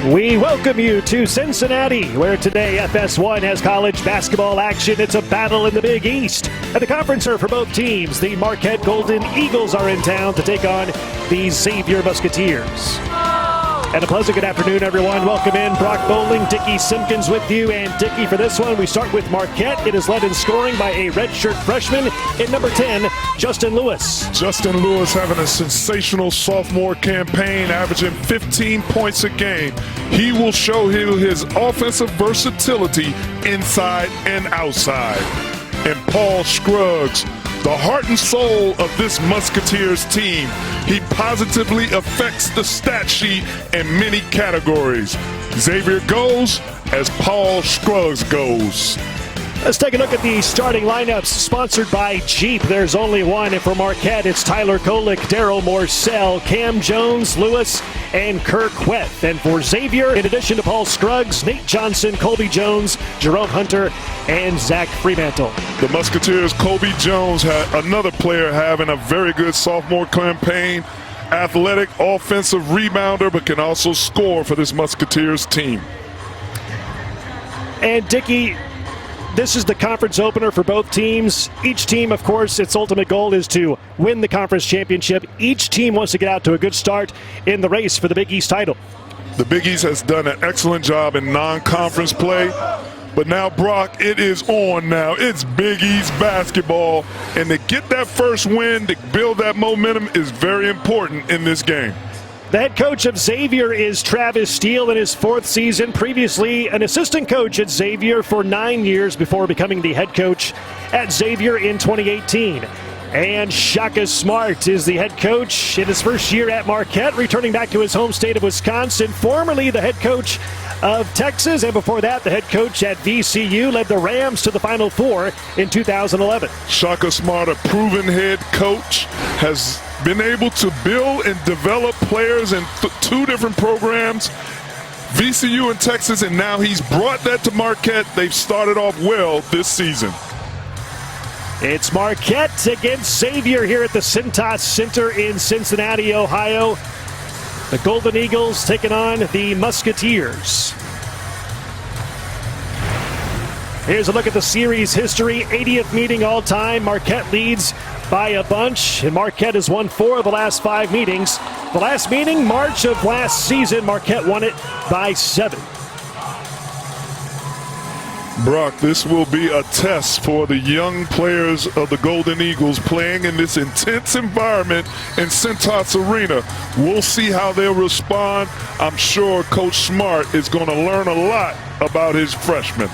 We welcome you to Cincinnati, where today FS1 has college basketball action. It's a battle in the Big East. At the conference for both teams, the Marquette Golden Eagles are in town to take on the Xavier Musketeers. And a pleasant good afternoon, everyone. Welcome in. Brock Bowling, Dickie Simpkins with you. And Dickie, for this one, we start with Marquette. It is led in scoring by a redshirt freshman in number 10, Justin Lewis. Justin Lewis having a sensational sophomore campaign, averaging 15 points a game. He will show you his offensive versatility inside and outside. And Paul Scruggs, the heart and soul of this Musketeers team. He positively affects the stat sheet in many categories. Xavier goes as Paul Scruggs goes. Let's take a look at the starting lineups sponsored by Jeep. There's only one, and for Marquette, it's Tyler Kolick, Daryl Morcell, Cam Jones, Lewis, and Kirk Weth. And for Xavier, in addition to Paul Scruggs, Nate Johnson, Colby Jones, Jerome Hunter, and Zach Fremantle. The Musketeers, Colby Jones, had another player having a very good sophomore campaign. Athletic, offensive rebounder, but can also score for this Musketeers team. And Dickie, this is the conference opener for both teams. Each team, of course, its ultimate goal is to win the conference championship. Each team wants to get out to a good start in the race for the Big East title. The Big East has done an excellent job in non-conference play. But now, Brock, it is on now. It's Big East basketball. And to get that first win, to build that momentum is very important in this game. The head coach of Xavier is Travis Steele in his fourth season. Previously an assistant coach at Xavier for 9 years before becoming the head coach at Xavier in 2018. And Shaka Smart is the head coach in his first year at Marquette, returning back to his home state of Wisconsin. Formerly the head coach of Texas, and before that the head coach at VCU, led the Rams to the Final Four in 2011. Shaka Smart, a proven head coach, has been able to build and develop players in two different programs, VCU and Texas, and now he's brought that to Marquette. They've started off well this season. It's Marquette against Xavier here at the Cintas Center in Cincinnati, Ohio. The Golden Eagles taking on the Musketeers. Here's a look at the series history. 80th meeting all time. Marquette leads by a bunch, and Marquette has won 4 of the last 5 meetings. The last meeting, March of last season, Marquette won it by 7. Brock, this will be a test for the young players of the Golden Eagles playing in this intense environment in Cintas Arena. We'll see how they'll respond. I'm sure Coach Smart is going to learn a lot about his freshmen.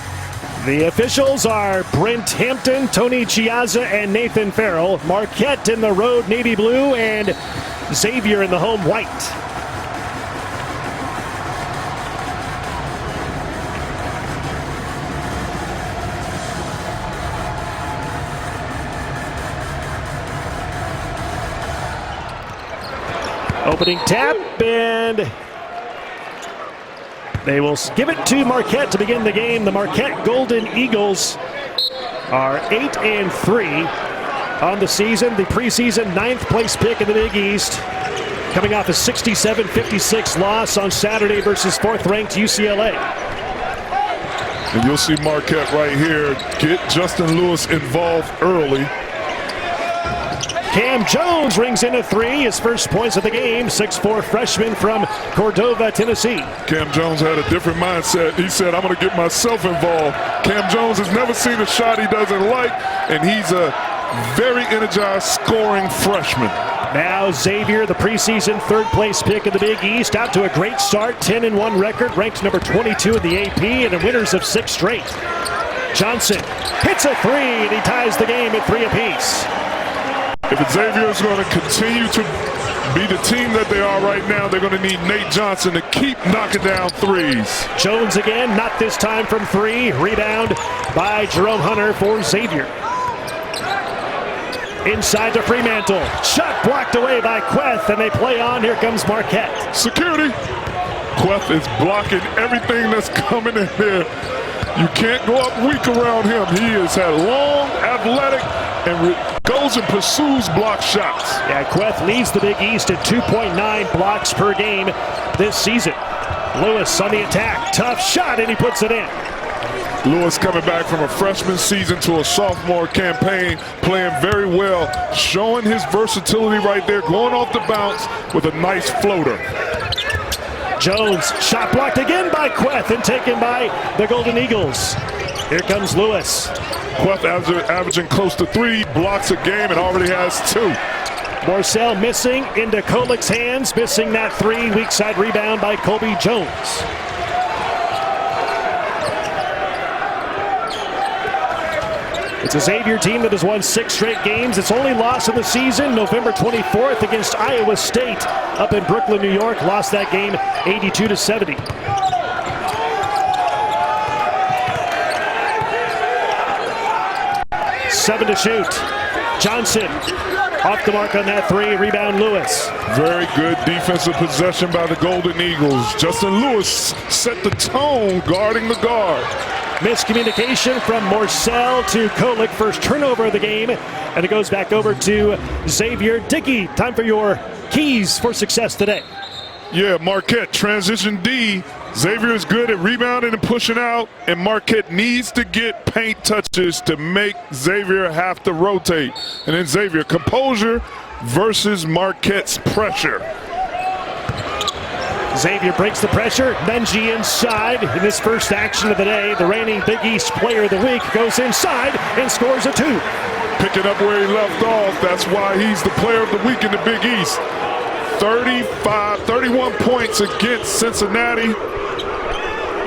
The officials are Brent Hampton, Tony Chiazza, and Nathan Farrell. Marquette in the road navy blue and Xavier in the home white. Opening tap, and they will give it to Marquette to begin the game. The Marquette Golden Eagles are 8-3 on the season. The preseason 9th place pick in the Big East, coming off a 67-56 loss on Saturday versus 4th-ranked UCLA. And you'll see Marquette right here get Justin Lewis involved early. Cam Jones rings in a 3, his first points of the game. 6'4" freshman from Cordova, Tennessee. Cam Jones had a different mindset. He said, I'm going to get myself involved. Cam Jones has never seen a shot he doesn't like, and he's a very energized scoring freshman. Now Xavier, the preseason 3rd place pick in the Big East, out to a great start, 10-1 record, ranked number 22 in the AP, and the winners of 6 straight. Johnson hits a 3, and he ties the game at 3 apiece. If Xavier is going to continue to be the team that they are right now, they're going to need Nate Johnson to keep knocking down 3s. Jones again, not this time from 3. Rebound by Jerome Hunter for Xavier. Inside to Fremantle. Shot blocked away by Queth, and they play on. Here comes Marquette. Security. Queth is blocking everything that's coming in there. You can't go up weak around him. He has had long, athletic, and goes and pursues block shots. Yeah, Queth leads the Big East at 2.9 blocks per game this season. Lewis on the attack. Tough shot, and he puts it in. Lewis coming back from a freshman season to a sophomore campaign, playing very well, showing his versatility right there, going off the bounce with a nice floater. Jones, shot blocked again by Queth and taken by the Golden Eagles. Here comes Lewis. Queth averaging close to 3 blocks a game and already has 2. Morcell missing into Kolik's hands, missing that 3. Weak side rebound by Colby Jones. It's a Xavier team that has won 6 straight games. Its only loss of the season, November 24th against Iowa State up in Brooklyn, New York. Lost that game 82-70. Seven to shoot. Johnson off the mark on that 3. Rebound Lewis. Very good defensive possession by the Golden Eagles. Justin Lewis set the tone guarding the guard. Miscommunication from Morcell to Kolik. First turnover of the game. And it goes back over to Xavier. Dickey, time for your keys for success today. Yeah, Marquette, transition D. Xavier is good at rebounding and pushing out, and Marquette needs to get paint touches to make Xavier have to rotate. And then Xavier, composure versus Marquette's pressure. Xavier breaks the pressure. Nunji inside in his first action of the day. The reigning Big East Player of the Week goes inside and scores a 2. Picking up where he left off. That's why he's the Player of the Week in the Big East. 31 points against Cincinnati.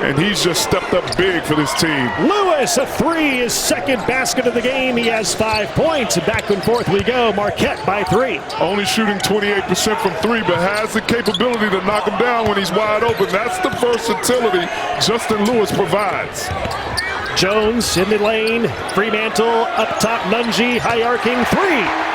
And he's just stepped up big for this team. Lewis, a 3, his second basket of the game. He has 5 points. Back and forth we go. Marquette by 3. Only shooting 28% from 3, but has the capability to knock him down when he's wide open. That's the versatility Justin Lewis provides. Jones in the lane. Fremantle up top. Nunji, high arcing 3.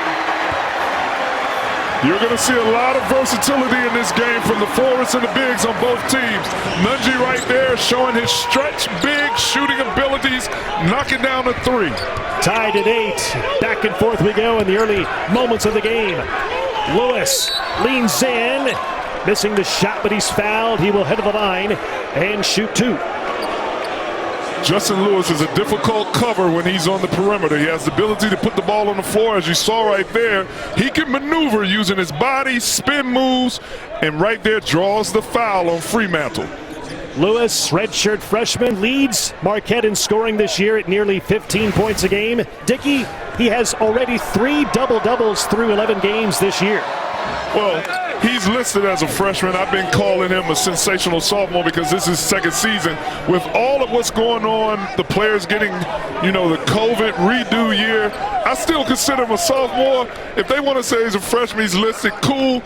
You're going to see a lot of versatility in this game from the forwards and the bigs on both teams. Nunji right there showing his stretch big shooting abilities, knocking down a 3. Tied at 8. Back and forth we go in the early moments of the game. Lewis leans in, missing the shot, but he's fouled. He will head to the line and shoot 2. Justin Lewis is a difficult cover when he's on the perimeter. He has the ability to put the ball on the floor, as you saw right there. He can maneuver using his body, spin moves, and right there draws the foul on Fremantle. Lewis, redshirt freshman, leads Marquette in scoring this year at nearly 15 points a game. Dickey, he has already 3 double-doubles through 11 games this year. Well, he's listed as a freshman. I've been calling him a sensational sophomore because this is his second season. With all of what's going on, the players getting, the COVID redo year, I still consider him a sophomore. If they want to say he's a freshman, he's listed, cool.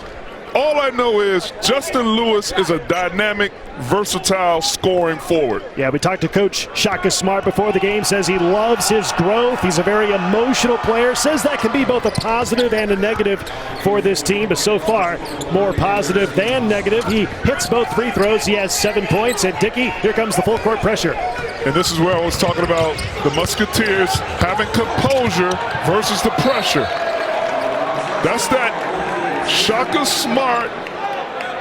All I know is Justin Lewis is a dynamic, versatile scoring forward. Yeah, we talked to Coach Shaka Smart before the game, says he loves his growth. He's a very emotional player, says that can be both a positive and a negative for this team, but so far, more positive than negative. He hits both free throws. He has 7 points, and Dickey, here comes the full court pressure. And this is where I was talking about the Musketeers having composure versus the pressure. That's that Shaka Smart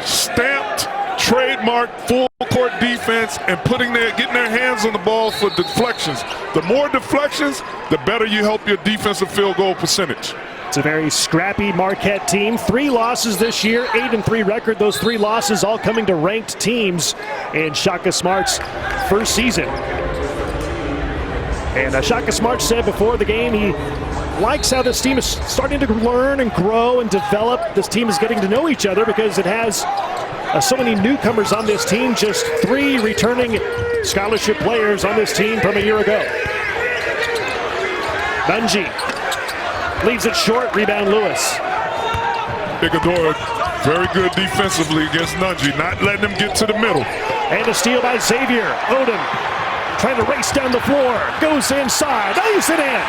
stamped, trademark full court defense and getting their hands on the ball for deflections. The more deflections, the better you help your defensive field goal percentage. It's a very scrappy Marquette team. 3 losses this year, 8-3 record. Those 3 losses all coming to ranked teams in Shaka Smart's first season. And Shaka Smart said before the game he likes how this team is starting to learn and grow and develop. This team is getting to know each other because it has so many newcomers on this team. Just 3 returning scholarship players on this team from a year ago. Nunji leaves it short. Rebound Lewis. Iguodala very good defensively against Nunji, not letting him get to the middle. And a steal by Xavier. Odom trying to race down the floor. Goes inside. Lays it in.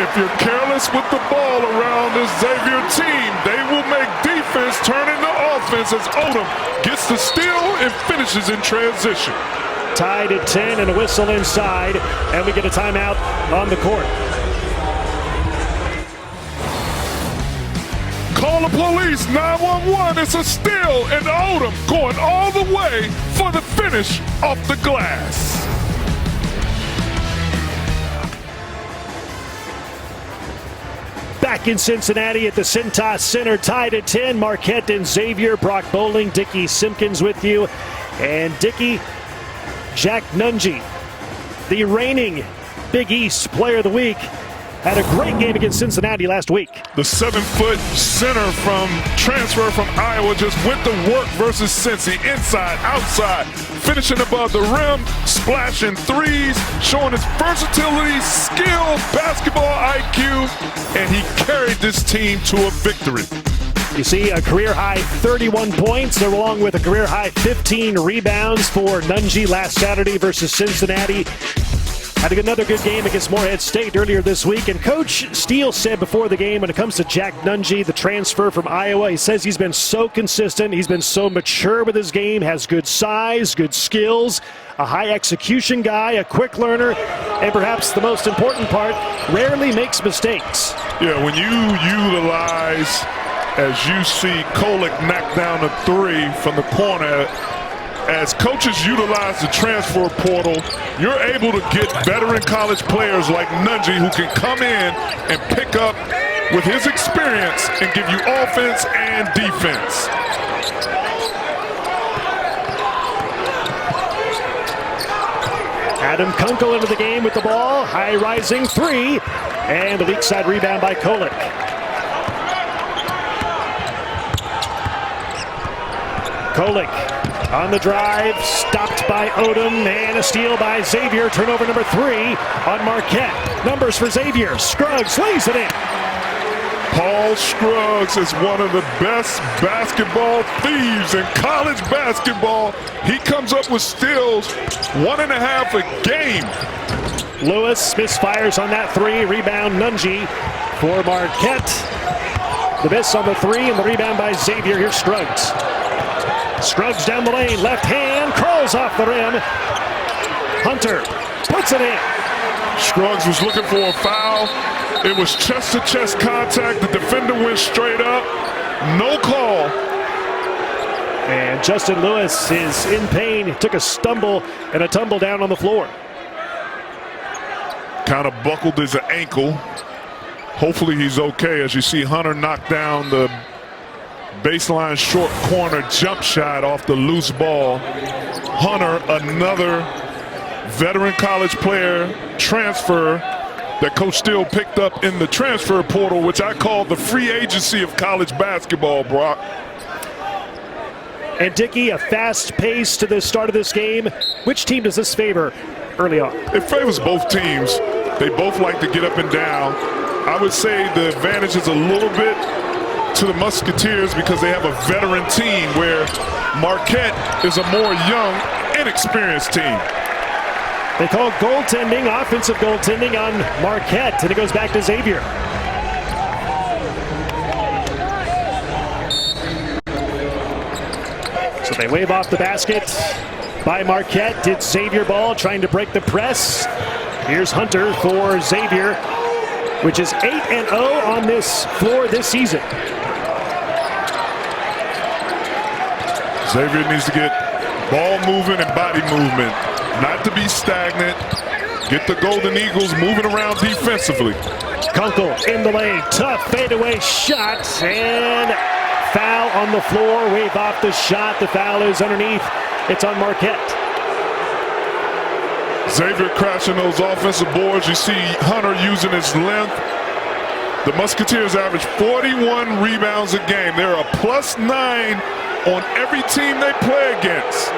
If you're careless with the ball around this Xavier team, they will make defense turn into offense as Odom gets the steal and finishes in transition. Tied at 10 and a whistle inside, and we get a timeout on the court. Call the police, 911. It's a steal, and Odom going all the way for the finish off the glass. Back in Cincinnati at the Cintas Center, tied at 10. Marquette and Xavier. Brock Bowling, Dickie Simpkins with you. And Dickie, Jack Nunge, the reigning Big East Player of the Week, had a great game against Cincinnati last week. The 7-foot center from transfer from Iowa just went to work versus Cincy, inside, outside, finishing above the rim, splashing threes, showing his versatility, skill, basketball IQ, and he carried this team to a victory. You see a career-high 31 points along with a career-high 15 rebounds for Nunge last Saturday versus Cincinnati. Had another good game against Morehead State earlier this week. And Coach Steele said before the game, when it comes to Jack Nunge, the transfer from Iowa, he says he's been so consistent. He's been so mature with his game, has good size, good skills, a high execution guy, a quick learner, and perhaps the most important part, rarely makes mistakes. Yeah, when you utilize, as you see Kolek knock down a three from the corner, as coaches utilize the transfer portal, you're able to get veteran college players like Nunge who can come in and pick up with his experience and give you offense and defense. Adam Kunkel into the game with the ball. High rising three. And the weak side rebound by Kolek. Kolek on the drive, stopped by Odom, and a steal by Xavier. Turnover number 3 on Marquette. Numbers for Xavier. Scruggs lays it in. Paul Scruggs is one of the best basketball thieves in college basketball. He comes up with steals, 1.5 a game. Lewis misfires on that 3. Rebound Nunge for Marquette. The miss on the 3 and the rebound by Xavier. Here's Scruggs. Scruggs down the lane, left hand, crawls off the rim. Hunter puts it in. Scruggs was looking for a foul. It was chest-to-chest contact. The defender went straight up. No call. And Justin Lewis is in pain. He took a stumble and a tumble down on the floor. Kind of buckled his ankle. Hopefully he's okay, as you see Hunter knock down the baseline short corner jump shot off the loose ball. Hunter, another veteran college player transfer that Coach Steele picked up in the transfer portal, which I call the free agency of college basketball, Brock. And Dickie, a fast pace to the start of this game. Which team does this favor early on? It favors both teams. They both like to get up and down. I would say the advantage is a little bit to the Musketeers because they have a veteran team, where Marquette is a more young, inexperienced team. They call goaltending, offensive goaltending on Marquette, and it goes back to Xavier. So they wave off the basket by Marquette. It's Xavier ball trying to break the press. Here's Hunter for Xavier, which is 8-0 on this floor this season. Xavier needs to get ball movement and body movement, not to be stagnant. Get the Golden Eagles moving around defensively. Kunkel in the lane, tough fadeaway shot, and foul on the floor. Wave off the shot. The foul is underneath. It's on Marquette. Xavier crashing those offensive boards. You see Hunter using his length. The Musketeers average 41 rebounds a game. They're a +9 on every team they play against.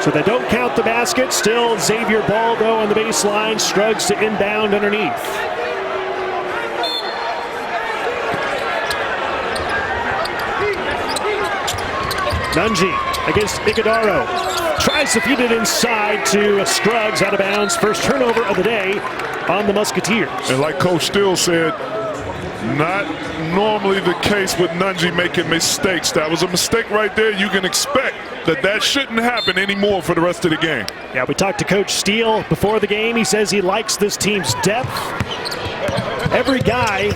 So they don't count the basket. Still Xavier ball though on the baseline. Scruggs to inbound underneath. Nunge against Iguodaro. Tries to feed it inside to Scruggs, out of bounds. First turnover of the day on the Musketeers. And like Coach Steele said, not normally the case with Nunge making mistakes. That was a mistake right there. You can expect that shouldn't happen anymore for the rest of the game. Yeah, we talked to Coach Steele before the game. He says he likes this team's depth. every guy,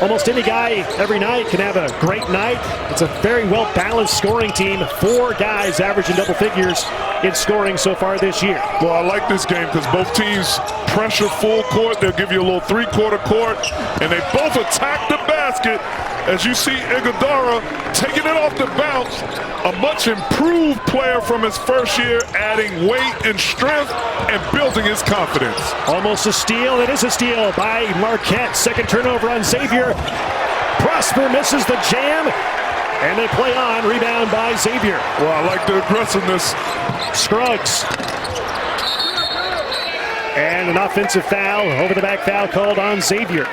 almost any guy every night can have a great night. It's a very well-balanced scoring team. 4 guys averaging double figures in scoring so far this year. Well, I like this game because both teams pressure full court. They'll give you a little three-quarter court, and they both attack the basket. As you see Iguodala taking it off the bounce, a much improved player from his first year, adding weight and strength and building his confidence. Almost a steal. It is a steal by Marquette. Second turnover on Xavier. Prosper misses the jam, and they play on. Rebound by Xavier. Well, I like the aggressiveness. Scruggs. And an offensive foul, over the back foul called on Xavier.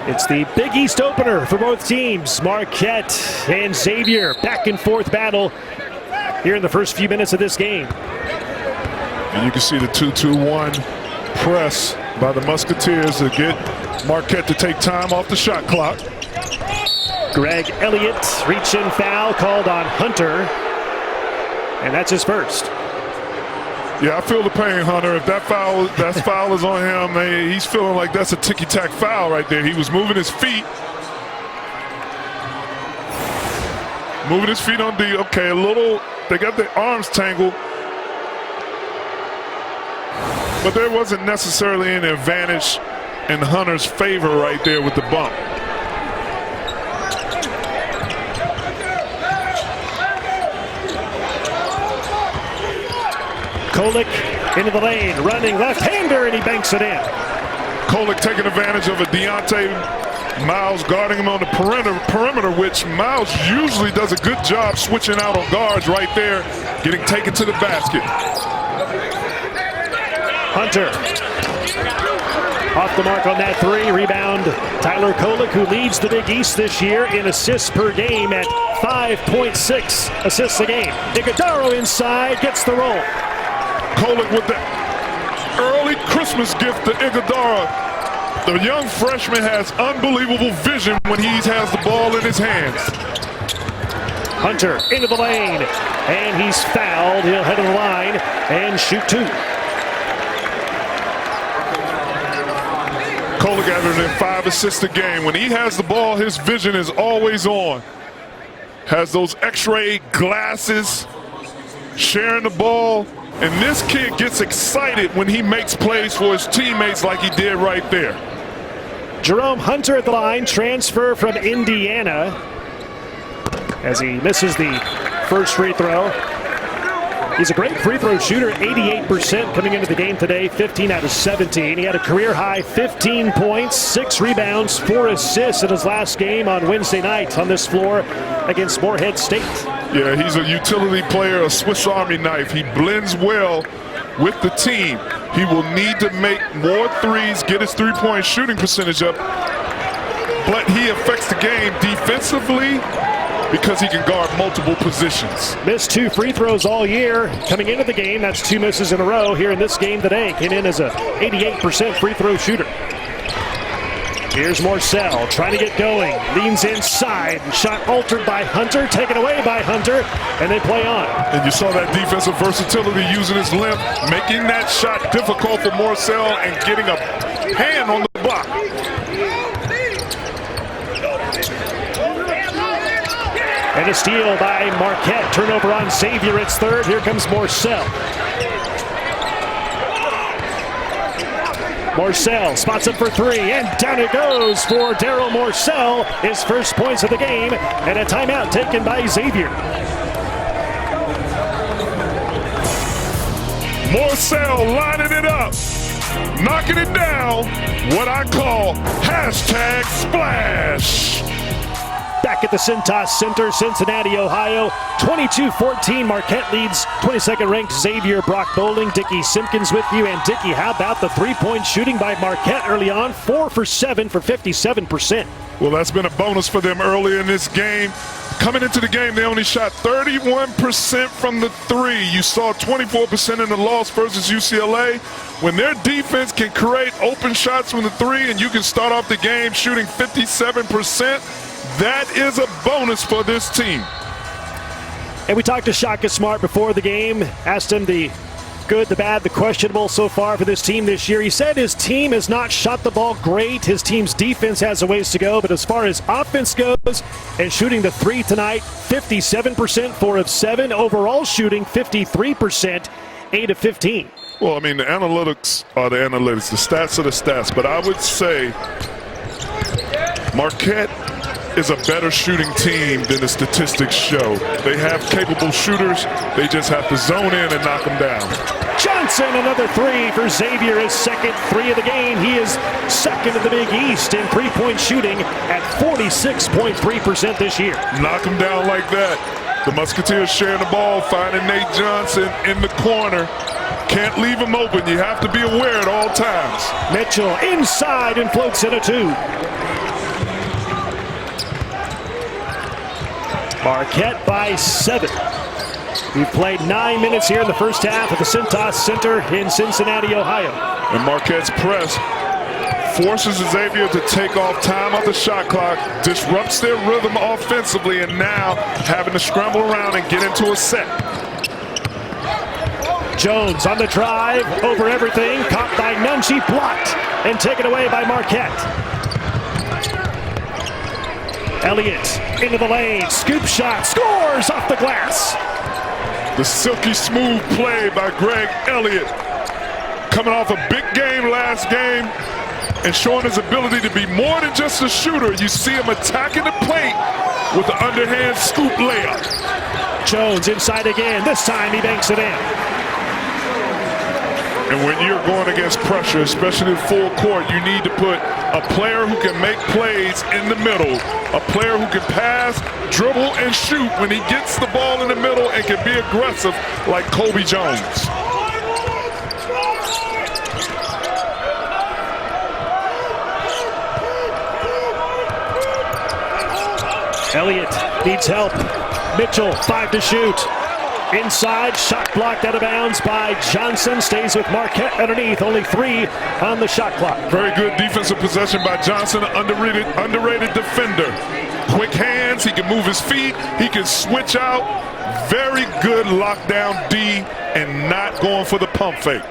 It's the Big East opener for both teams. Marquette and Xavier, back and forth battle here in the first few minutes of this game. And you can see the 2-2-1 press by the Musketeers to get Marquette to take time off the shot clock. Greg Elliott, reach-in foul called on Hunter, and that's his first. Yeah, I feel the pain, Hunter. If that foul is on him, man, he's feeling like that's a ticky-tack foul right there. He was moving his feet. Moving his feet on D. Okay, they got their arms tangled. But there wasn't necessarily an advantage in Hunter's favor right there with the bump. Kolek into the lane, running left-hander, and he banks it in. Kolek taking advantage of a Deontay Miles guarding him on the perimeter, which Miles usually does a good job switching out on guards right there, getting taken to the basket. Hunter off the mark on that 3. Rebound Tyler Kolek, who leads the Big East this year in assists per game at 5.6 assists a game. Iguodala inside, gets the roll. Kolek with the early Christmas gift to Iguodala. The young freshman has unbelievable vision when he has the ball in his hands. Hunter into the lane, and he's fouled. He'll head to the line and shoot 2. Kolek averaging 5 assists a game. When he has the ball, his vision is always on. Has those X-ray glasses, sharing the ball. And this kid gets excited when he makes plays for his teammates like he did right there. Jerome Hunter at the line, transfer from Indiana, as he misses the first free throw. He's a great free throw shooter, 88% coming into the game today, 15 out of 17. He had a career high 15 points, 6 rebounds, 4 assists in his last game on Wednesday night on this floor against Morehead State. Yeah, he's a utility player, a Swiss Army knife. He blends well with the team. He will need to make more threes, get his three-point shooting percentage up, but he affects the game defensively because he can guard multiple positions. Missed 2 free throws all year. Coming into the game, that's 2 misses in a row here in this game today. Came in as a 88% free throw shooter. Here's Morcell trying to get going. Leans inside. Shot altered by Hunter. Taken away by Hunter. And they play on. And you saw that defensive versatility using his length, making that shot difficult for Morcell and getting a hand on the block. And a steal by Marquette. Turnover on Xavier. It's 3rd. Here comes Morcell. Morcell spots up for 3, and down it goes for Daryl Morcell. His first points of the game, and a timeout taken by Xavier. Morcell lining it up, knocking it down, what I call #splash. Back at the Cintas Center, Cincinnati, Ohio. 22-14, Marquette leads 22nd ranked Xavier. Brock Bowling, Dickie Simpkins with you. And Dickie, how about the three-point shooting by Marquette early on? 4 for 7 for 57%. Well, that's been a bonus for them early in this game. Coming into the game, they only shot 31% from the 3. You saw 24% in the loss versus UCLA. When their defense can create open shots from the 3 and you can start off the game shooting 57%, that is a bonus for this team. And we talked to Shaka Smart before the game, asked him the good, the bad, the questionable so far for this team this year. He said his team has not shot the ball great. His team's defense has a ways to go. But as far as offense goes and shooting the three tonight, 57%, 4 of 7. Overall shooting, 53%, 8 of 15. Well, I mean, the analytics are the analytics. The stats are the stats. But I would say Marquette is a better shooting team than the statistics show. They have capable shooters. They just have to zone in and knock them down. Johnson, another three for Xavier, his second three of the game. He is second in the Big East in three-point shooting at 46.3% this year. Knock them down like that. The Musketeers sharing the ball, finding Nate Johnson in the corner. Can't leave him open. You have to be aware at all times. Mitchell inside and floats in a two. Marquette by 7. We've played 9 minutes here in the first half at the Cintas Center in Cincinnati, Ohio. And Marquette's press forces Xavier to take off time off the shot clock, disrupts their rhythm offensively, and now having to scramble around and get into a set. Jones on the drive, over everything, caught by Nunji, blocked, and taken away by Marquette. Elliott into the lane, scoop shot, scores off the glass. The silky smooth play by Greg Elliott, coming off a big game last game and showing his ability to be more than just a shooter. You see him attacking the paint with the underhand scoop layup. Jones inside again, this time he banks it in. And when you're going against pressure, especially in full court, you need to put a player who can make plays in the middle, a player who can pass, dribble, and shoot when he gets the ball in the middle and can be aggressive like Kobe Jones. Elliott needs help. Mitchell, 5 to shoot. Inside, shot blocked out of bounds by Johnson. Stays with Marquette underneath. Only 3 on the shot clock. Very good defensive possession by Johnson. Underrated defender. Quick hands. He can move his feet. He can switch out. Very good lockdown D and not going for the pump fake.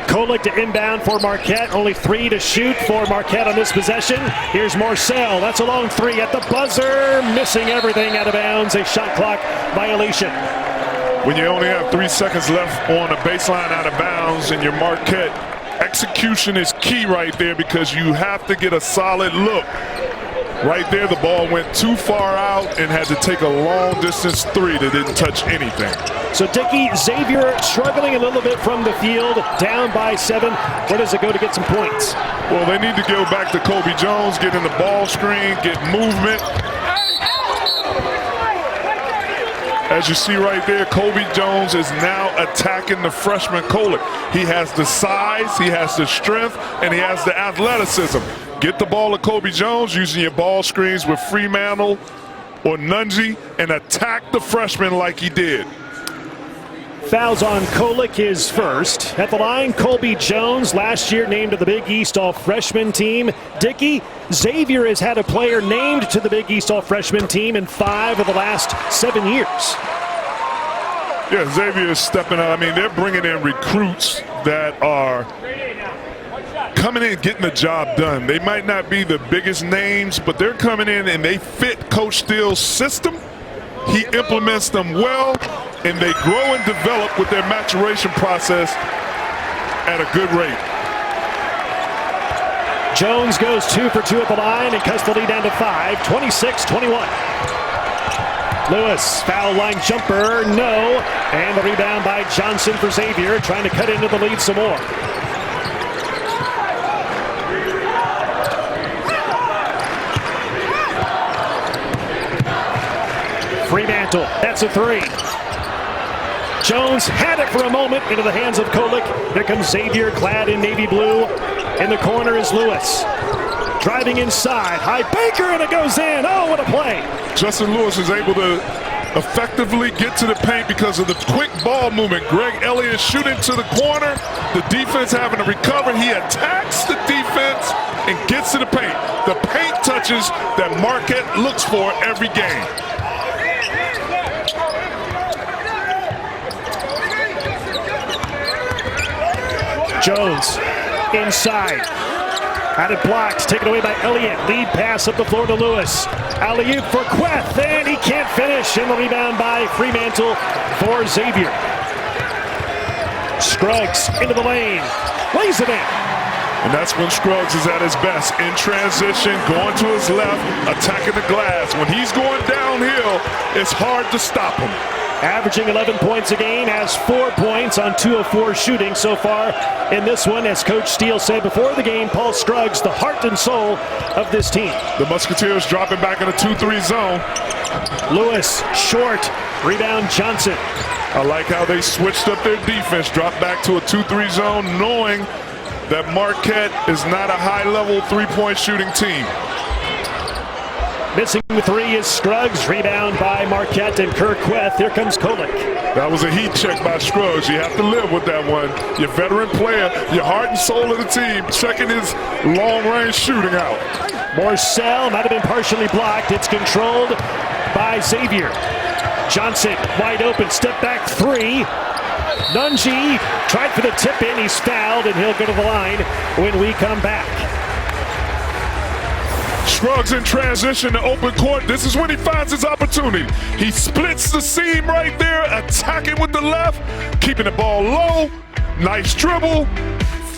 Kolek to inbound for Marquette. Only 3 to shoot for Marquette on this possession. Here's Marcel. That's a long 3 at the buzzer. Missing everything out of bounds. A shot clock violation. When you only have 3 seconds left on a baseline out of bounds and your Marquette, execution is key right there because you have to get a solid look. Right there, the ball went too far out and had to take a long distance 3 that didn't touch anything. So Dickey, Xavier struggling a little bit from the field, down by 7. Where does it go to get some points? Well, they need to go back to Kobe Jones, get in the ball screen, get movement. As you see right there, Kobe Jones is now attacking the freshman Kolek. He has the size, he has the strength, and he has the athleticism. Get the ball to Kobe Jones using your ball screens with Fremantle or Nunji and attack the freshman like he did. Fouls on Kolek, his first. At the line, Colby Jones, last year named to the Big East All-Freshman team. Dickey, Xavier has had a player named to the Big East All-Freshman team in 5 of the last 7 years. Yeah, Xavier is stepping up. I mean, they're bringing in recruits that are coming in getting the job done. They might not be the biggest names, but they're coming in and they fit Coach Steele's system. He implements them well, and they grow and develop with their maturation process at a good rate. Jones goes 2 for 2 at the line and cuts the lead down to 5, 26-21. Lewis, foul line jumper, no. And the rebound by Johnson for Xavier, trying to cut into the lead some more. Fremantle, that's a 3. Jones had it for a moment into the hands of Kolek. Here comes Xavier, clad in navy blue. In the corner is Lewis. Driving inside, high Baker, and it goes in. Oh, what a play. Justin Lewis is able to effectively get to the paint because of the quick ball movement. Greg Elliott shooting to the corner. The defense having to recover. He attacks the defense and gets to the paint. The paint touch switches that Marquette looks for every game. Jones inside. Had it blocked, taken away by Elliott. Lead pass up the floor to Lewis. Alley-oop for Queth, and he can't finish. And the rebound by Fremantle for Xavier. Scruggs into the lane, lays it in. And that's when Scruggs is at his best. In transition, going to his left, attacking the glass. When he's going downhill, it's hard to stop him. Averaging 11 points a game, has 4 points on 2 of 4 shooting so far in this one. As Coach Steele said before the game, Paul Scruggs, the heart and soul of this team. The Musketeers dropping back in a 2-3 zone. Lewis, short, rebound Johnson. I like how they switched up their defense, dropped back to a 2-3 zone, knowing that Marquette is not a high-level three-point shooting team. Missing the 3 is Scruggs. Rebound by Marquette and Kerr Queth. Here comes Kolick. That was a heat check by Scruggs. You have to live with that one. Your veteran player, your heart and soul of the team, checking his long-range shooting out. Morcell might have been partially blocked. It's controlled by Xavier. Johnson wide open, step back 3. Nunji tried for the tip in. He's fouled, and he'll go to the line when we come back. Scruggs in transition to open court. This is when he finds his opportunity. He splits the seam right there, attacking with the left, keeping the ball low. Nice dribble.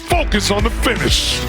Focus on the finish.